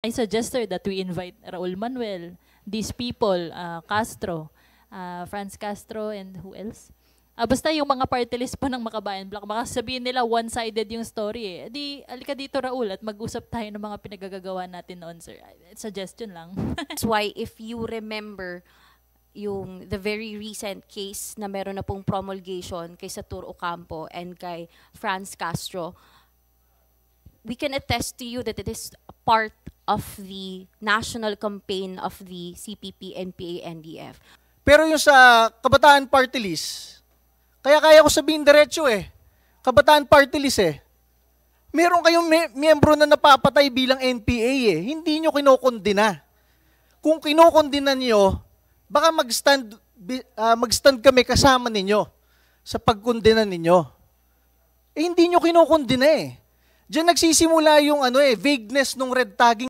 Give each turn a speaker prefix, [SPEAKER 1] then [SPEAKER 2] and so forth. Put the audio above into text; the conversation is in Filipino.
[SPEAKER 1] I suggest, sir, that we invite Raul Manuel, these people, Castro, Franz Castro, and who else? Basta yung mga party list po ng Makabayan Block, baka sabihin nila one-sided yung story eh. Di, alika dito Raul at mag-usap tayo ng mga pinagagagawa natin noon, sir. Suggestion lang.
[SPEAKER 2] That's why if you remember the very recent case na meron na pong promulgation kay Satur Ocampo and kay Franz Castro, we can attest to you that it is a part of the national campaign of the CPP, NPA, NDF.
[SPEAKER 3] Pero yung sa Kabataan Party List, kaya ko sabihin diretso eh. Kabataan Party List eh. Meron kayong miyembro na napapatay bilang NPA eh. Hindi nyo kinokondina. Kung kinokondina nyo, baka mag-stand kami kasama ninyo sa pagkondina ninyo. Eh hindi nyo kinokondina eh. Diyan nagsisimula yung vagueness ng red tagging.